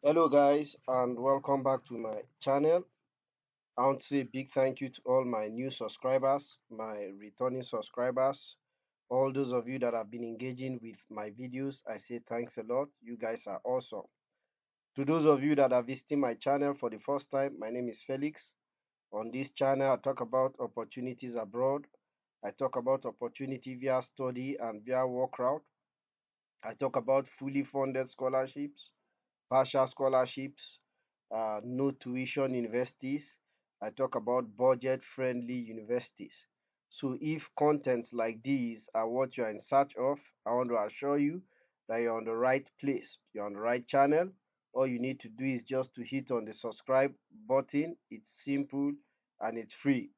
Hello guys and welcome back to my channel. I want to say a big thank you to all my new subscribers, my returning subscribers, all those of you that have been engaging with my videos. I say thanks a lot. You guys are awesome. To those of you that are visiting my channel for the first time, my name is Felix. On this channel, I talk about opportunities abroad. I talk about opportunity via study and via work route. I talk about fully funded scholarships, partial scholarships, no tuition universities. I talk about budget friendly universities. So if contents like these are what you're in search of, I want to assure you that you're on the right place, you're on the right channel. All you need to do is just to hit on the subscribe button. It's simple and it's free.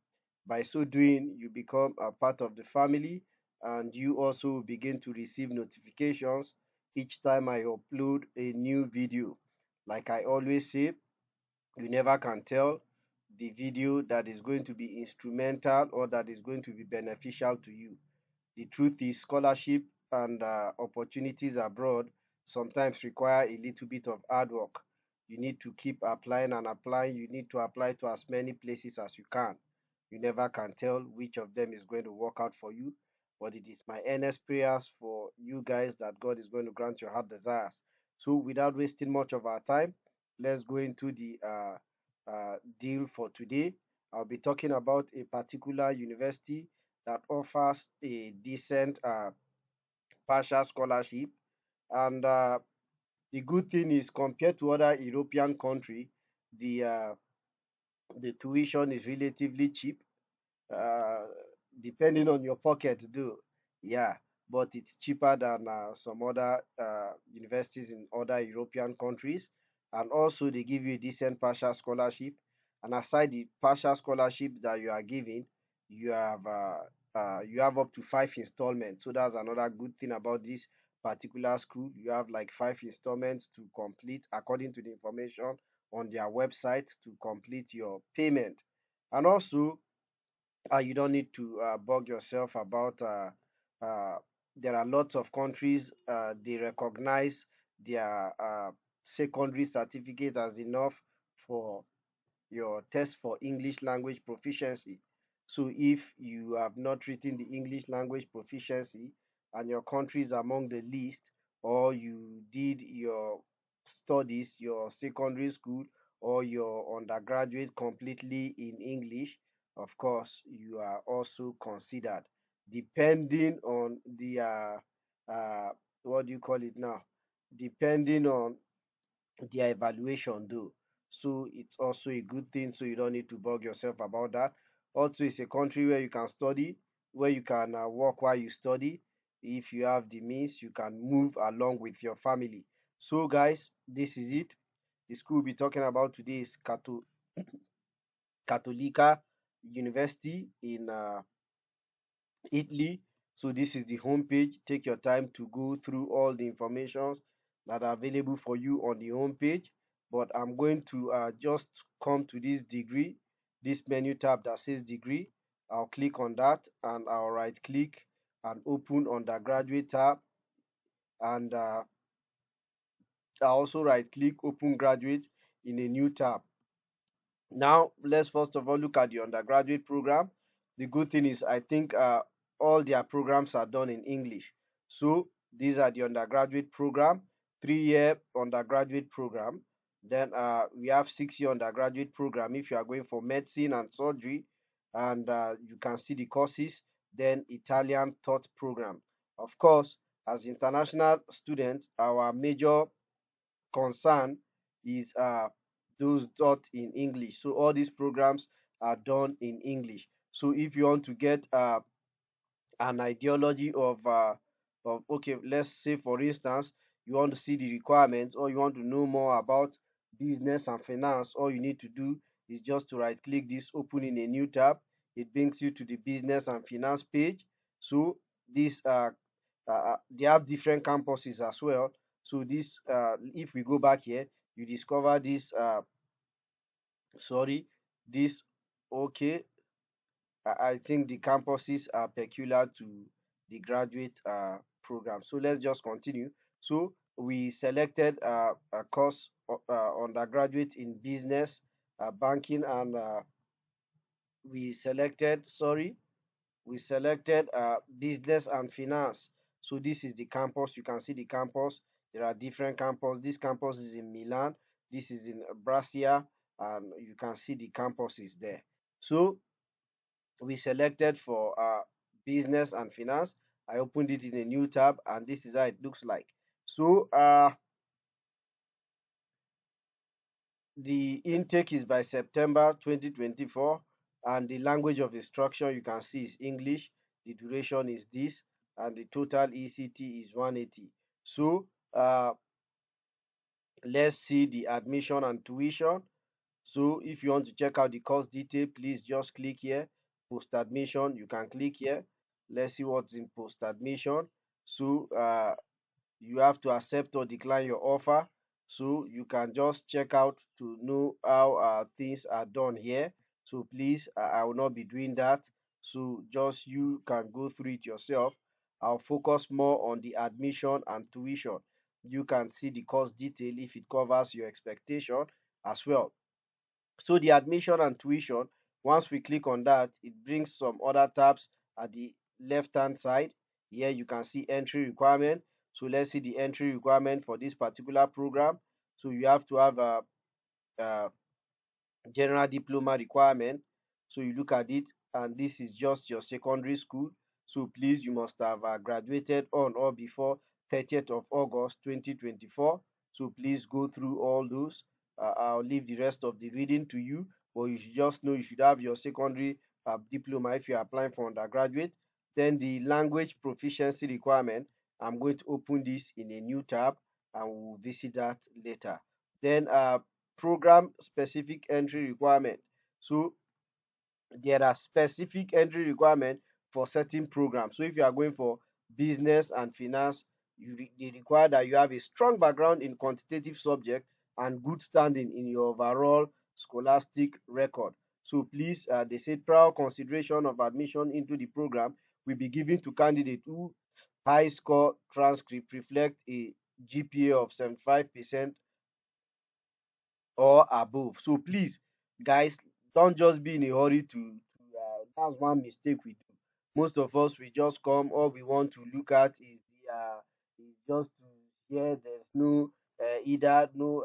By so doing, you become a part of the family and you also begin to receive notifications each time I upload a new video. Like I always say, you never can tell the video that is going to be instrumental or that is going to be beneficial to you. The truth is, scholarship and opportunities abroad sometimes require a little bit of hard work. You need to keep applying and applying. You need to apply to as many places as you can. You never can tell which of them is going to work out for you, but it is my earnest prayers for you guys that God is going to grant your heart desires. So, without wasting much of our time, let's go into the deal for today. I'll be talking about a particular university that offers a decent partial scholarship. And the good thing is, compared to other European country, the uh, the tuition is relatively cheap, uh, depending on your pocket, though. Yeah, but it's cheaper than some other universities in other European countries. And also, they give you a decent partial scholarship. And aside the partial scholarship that you are given, you have up to 5 installments. So that's another good thing about this particular school. You have like 5 installments to complete according to the information on their website to complete your payment. And also, you don't need to bug yourself about uh, there are lots of countries they recognize their secondary certificate as enough for your test for English language proficiency. So if you have not written the English language proficiency and your country is among the list, or you did your studies, your secondary school or your undergraduate completely in English, of course, you are also considered, depending on the what do you call it now? Depending on their evaluation though. So it's also a good thing, so you don't need to bug yourself about that. Also, it's a country where you can study, where you can work while you study. If you have the means, you can move along with your family. So guys, this is it. The school we'll be talking about today is Cattolica University in Italy. So this is the homepage. Take your time to go through all the informations that are available for you on the homepage. But I'm going to just come to this degree, this menu tab that says degree. I'll click on that and I'll right click and open undergraduate tab, and I'll also right click open graduate in a new tab. Now, let's first of all look at the undergraduate program. The good thing is, I think all their programs are done in English. So, these are the undergraduate program, 3 year undergraduate program. Then we have 6 year undergraduate program if you are going for medicine and surgery, and you can see the courses. Then Italian taught program. Of course, as international students, our major concern is those taught in English. So all these programs are done in English. So if you want to get an ideology of okay, let's say for instance, you want to see the requirements or you want to know more about business and finance, all you need to do is just to right click this, open in a new tab. It brings you to the business and finance page. So this they have different campuses as well. So this if we go back here, you discover this sorry this okay. I think the campuses are peculiar to the graduate program. So let's just continue. So we selected a course undergraduate in business, banking, and we selected, sorry, we selected business and finance. So this is the campus. You can see the campus. There are different campus. This campus is in Milan. This is in Brescia, and you can see the campuses there. So we selected for business and finance. I opened it in a new tab, and this is how it looks like. So the intake is by September 2024, and the language of instruction you can see is English. The duration is this, and the total ECT is 180. So let's see the admission and tuition. So if you want to check out the course detail, please just click here. Post admission, you can click here. Let's see what's in post admission. So you have to accept or decline your offer. So you can just check out to know how things are done here. So please, I will not be doing that. So just you can go through it yourself. I'll focus more on the admission and tuition. You can see the course detail if it covers your expectation as well. So the admission and tuition, once we click on that, it brings some other tabs at the left hand side. Here you can see entry requirement. So let's see the entry requirement for this particular program. So you have to have a general diploma requirement. So you look at it, and this is just your secondary school. So please, you must have graduated on or before 30th of August 2024. So please go through all those. I'll leave the rest of the reading to you, but you should just know you should have your secondary diploma if you're applying for undergraduate. Then the language proficiency requirement, I'm going to open this in a new tab, and we'll visit that later. Then program specific entry requirement. So there are specific entry requirements for certain programs. So if you are going for business and finance, they require that you have a strong background in quantitative subject and good standing in your overall scholastic record. So please, they said prior consideration of admission into the program will be given to candidates who high score transcript reflect a GPA of 75% or above. So please, guys, don't just be in a hurry that's one mistake we do. Most of us, we just come, all we want to look at is just to hear there's no either no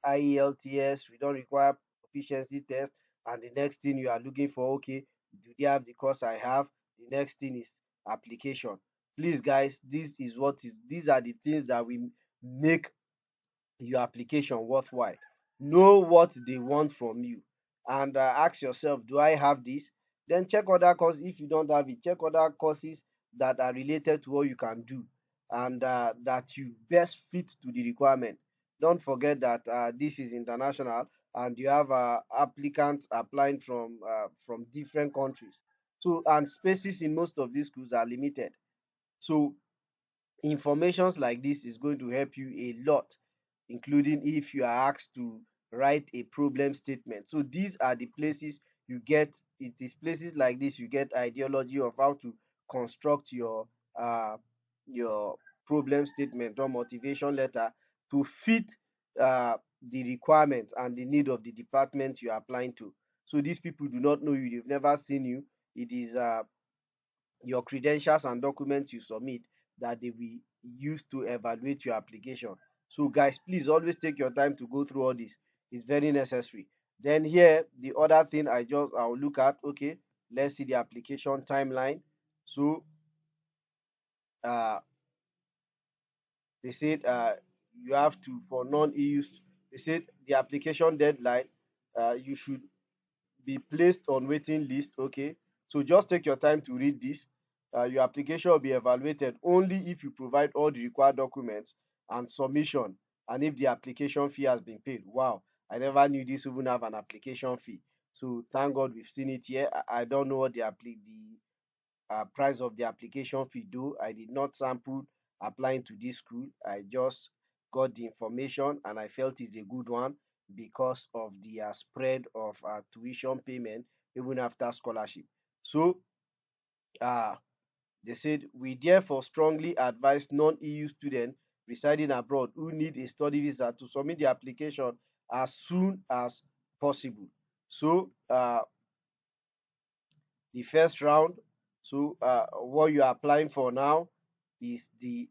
IELTS, we don't require proficiency test, and the next thing you are looking for, okay, do they have the course I have? The next thing is application. Please, guys, these are the things that we make your application worthwhile. Know what they want from you, and ask yourself, do I have this? Then check other courses. If you don't have it, check other courses that are related to what you can do, and that you best fit to the requirement. Don't forget that this is international, and you have applicants applying from different countries. So, and spaces in most of these schools are limited. So informations like this is going to help you a lot, including if you are asked to write a problem statement. So these are the places you get, it is places like this you get ideology of how to construct uh your problem statement or motivation letter to fit uh the requirement and the need of the department you are applying to. So these people do not know you, they've never seen you. It is your credentials and documents you submit that they will use to evaluate your application. So guys, please always take your time to go through all this. It's very necessary. Then here, the other thing I'll look at, okay, let's see the application timeline. So uh they said you have to, for non-EUs, they said the application deadline, you should be placed on waiting list. Okay, so just take your time to read this. Your application will be evaluated only if you provide all the required documents and submission, and if the application fee has been paid. Wow, I never knew this even have an application fee. So thank God we've seen it here. I don't know what the price of the application fee do. I did not sample applying to this school. I just got the information, and I felt it's a good one because of the spread of tuition payment even after scholarship. So uh, they said we therefore strongly advise non-EU students residing abroad who need a study visa to submit the application as soon as possible. So the first round, so what you are applying for now is the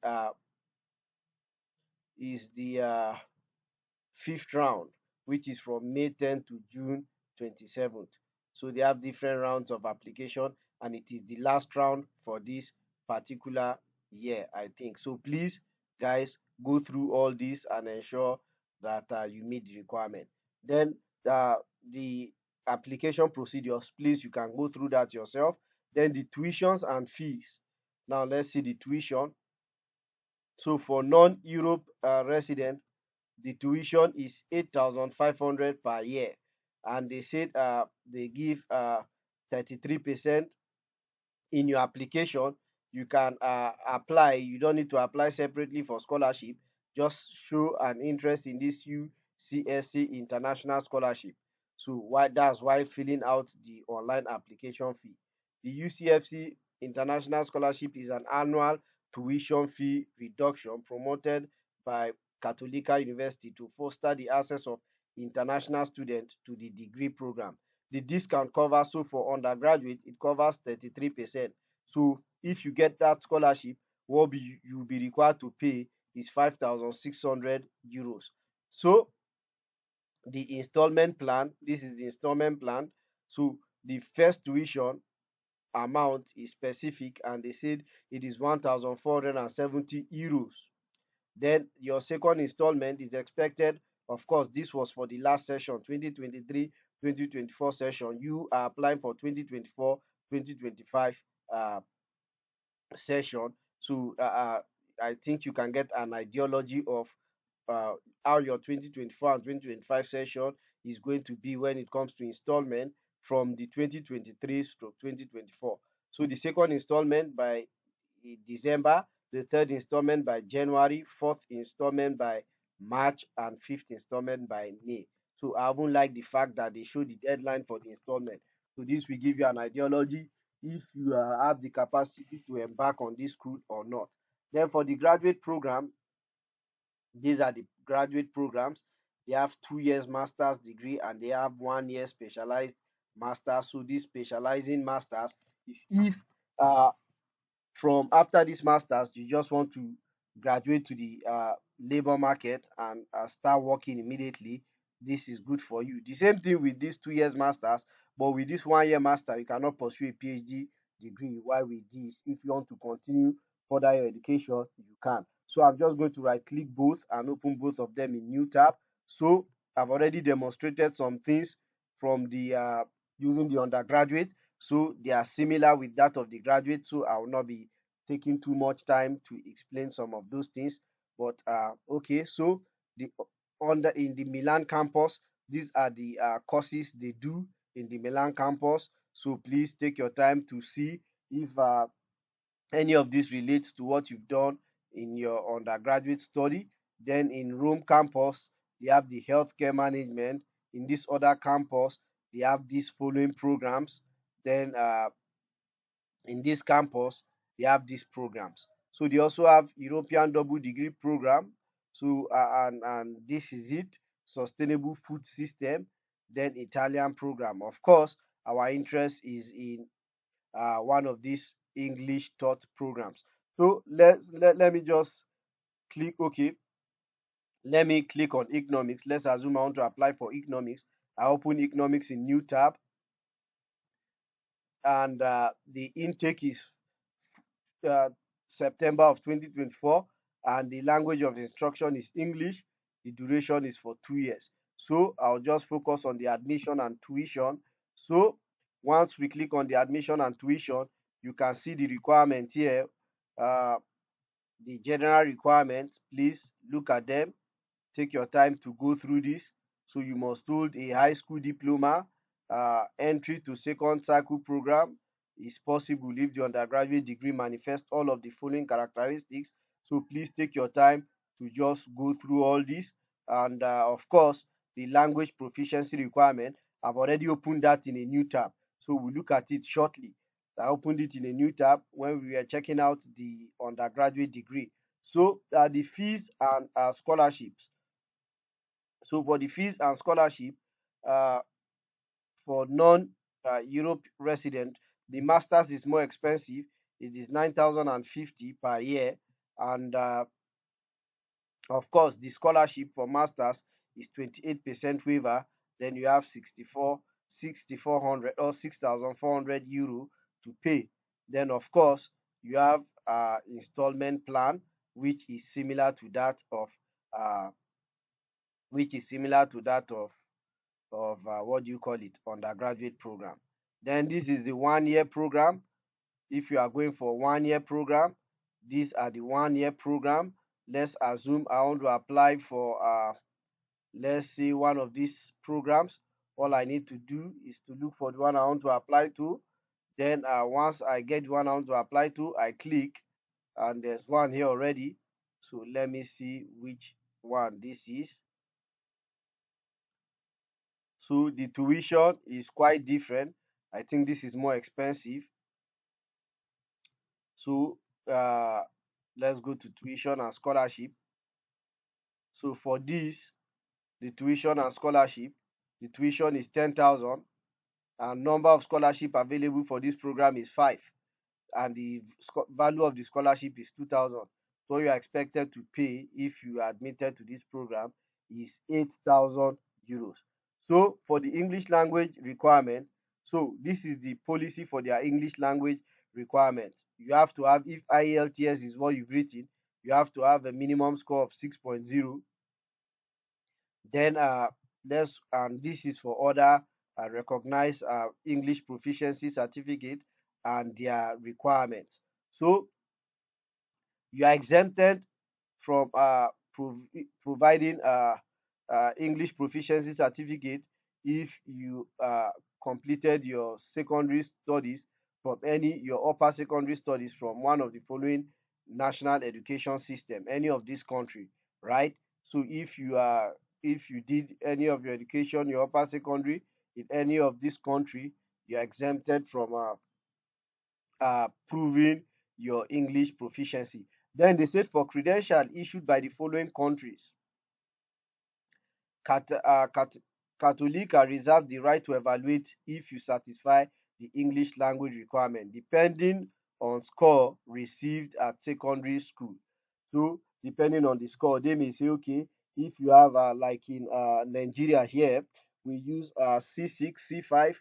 fifth round, which is from May 10th to June 27th. So they have different rounds of application, and it is the last round for this particular year, I think. So please, guys, go through all this and ensure that you meet the requirement. Then the application procedures, please, you can go through that yourself. Then the tuitions and fees. Now let's see the tuition. So for non-Europe resident, the tuition is 8,500 per year, and they said they give 33% in your application. You can apply. You don't need to apply separately for scholarship. Just show an interest in this UCSC international scholarship. So why that's why filling out the online application fee. The UCFC international scholarship is an annual tuition fee reduction promoted by Catholica University to foster the access of international students to the degree program. The discount covers, so for undergraduate it covers 33%. So if you get that scholarship, what you'll be required to pay is 5,600 euros. So the installment plan, this is the installment plan. So the first tuition amount is specific, and they said it is 1,470 euros. Then your second installment is expected. Of course, this was for the last session, 2023-2024 session. You are applying for 2024-2025 session. So I think you can get an ideology of uh, how your 2024 and 2025 session is going to be when it comes to installment from the 2023 stroke 2024. So the second installment by December, the third installment by January, fourth installment by March, and fifth installment by May. So I even like the fact that they show the deadline for the installment. So this will give you an ideology if you have the capacity to embark on this school or not. Then for the graduate program, these are the graduate programs. They have 2 years master's degree and they have 1 year specialized master's. So this specializing master's is if uh, from after this masters you just want to graduate to the labor market and start working immediately, this is good for you. The same thing with this 2 years masters, but with this 1 year master you cannot pursue a PhD degree. While with this, if you want to continue further your education, you can. So I'm just going to right click both and open both of them in new tab. So I've already demonstrated some things from the using the undergraduate, so they are similar with that of the graduate, so I will not be taking too much time to explain some of those things. But okay, so the under in the Milan campus, these are the courses they do in the Milan campus. So please take your time to see if any of this relates to what you've done in your undergraduate study. Then in Rome campus, they have the healthcare management. In this other campus, they have these following programs. Then in this campus, they have these programs. So they also have European double degree program. So and this is it, sustainable food system. Then Italian program. Of course, our interest is in one of these English taught programs. So let me just click OK. Let me click on economics. Let's assume I want to apply for economics. I open economics in new tab, and the intake is uh, September of 2024, and the language of instruction is English. The duration is for 2 years. So I'll just focus on the admission and tuition. So once we click on the admission and tuition, you can see the requirement here. Uh, the general requirements, please look at them. Take your time to go through this. So you must hold a high school diploma. Entry to second cycle program is possible if the undergraduate degree manifests all of the following characteristics. So please take your time to just go through all this. And of course, the language proficiency requirement, I've already opened that in a new tab. So we'll look at it shortly. I opened it in a new tab when we were checking out the undergraduate degree. So the fees and scholarships. So for the fees and scholarship, uh, for non-Europe resident, the masters is more expensive. It is 9,050 per year, and of course, the scholarship for masters is 28% waiver. Then you have 6,400 or 6,400 euro to pay. Then of course, you have installment plan, which is similar to that of uh, what do you call it, undergraduate program. Then this is the 1 year program. If you are going for 1 year program, these are the 1 year program. Let's assume I want to apply for let's say one of these programs. All I need to do is to look for the one I want to apply to. Then once I get the one I want to apply to, I click, and there's one here already. So let me see which one this is. So the tuition is quite different. I think this is more expensive. So uh, let's go to tuition and scholarship. So for this, the tuition and scholarship, the tuition is 10,000, and number of scholarship available for this program is 5, and the value of the scholarship is 2,000. So you are expected to pay if you are admitted to this program is 8,000 euros. So for the English language requirement, so this is the policy for their English language requirement. You have to have, if IELTS is what you've written, you have to have a minimum score of 6.0. Then let's and this is for other recognized English proficiency certificate and their requirements. So you are exempted from providing English proficiency certificate if you completed your secondary studies from any your upper secondary studies from one of the following national education system, any of this country, right? So if you did any of your education, your upper secondary in any of this country, you're exempted from proving your English proficiency. Then they said for credential issued by the following countries, Cat, uh, Cat, Catholic are reserved the right to evaluate if you satisfy the English language requirement, depending on score received at secondary school. So, depending on the score, they may say, okay, if you have, like in Nigeria here, we use C6, C5,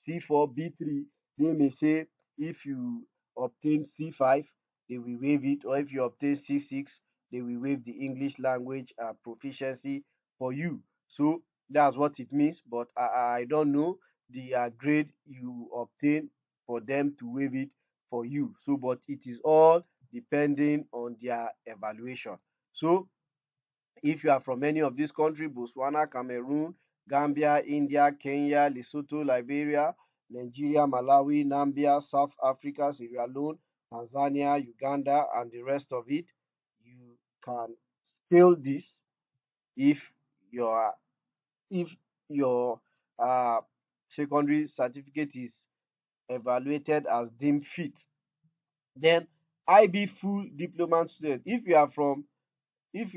C4, B3. They may say if you obtain C5, they will waive it, or if you obtain C6, they will waive the English language proficiency for you. So that's what it means, but I don't know the grade you obtain for them to waive it for you. So, but it is all depending on their evaluation. So, if you are from any of these countries, Botswana, Cameroon, Gambia, India, Kenya, Lesotho, Liberia, Nigeria, Malawi, Namibia, South Africa, Sierra Leone, Tanzania, Uganda, and the rest of it, you can scale this if your if your uh, secondary certificate is evaluated as deemed fit. Then IB full diploma student. If you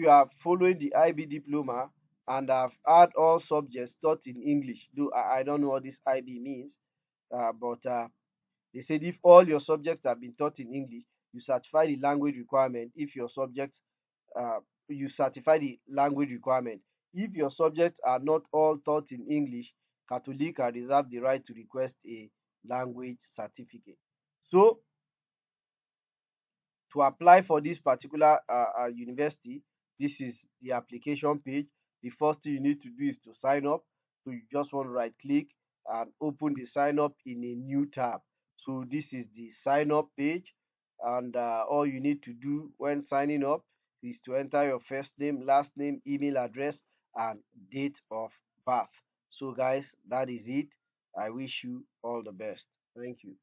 are following the IB diploma and have had all subjects taught in English, though I don't know what this IB means, but they said if all your subjects have been taught in English, you certify the language requirement. If your subjects uh, you certify the language requirement. If your subjects are not all taught in English, Catholic are reserved the right to request a language certificate. So to apply for this particular university, this is the application page. The first thing you need to do is to sign up. So you just want to right click and open the sign up in a new tab. So this is the sign up page, and all you need to do when signing up is to enter your first name, last name, email address, and date of birth. So guys, that is it. I wish you all the best. Thank you.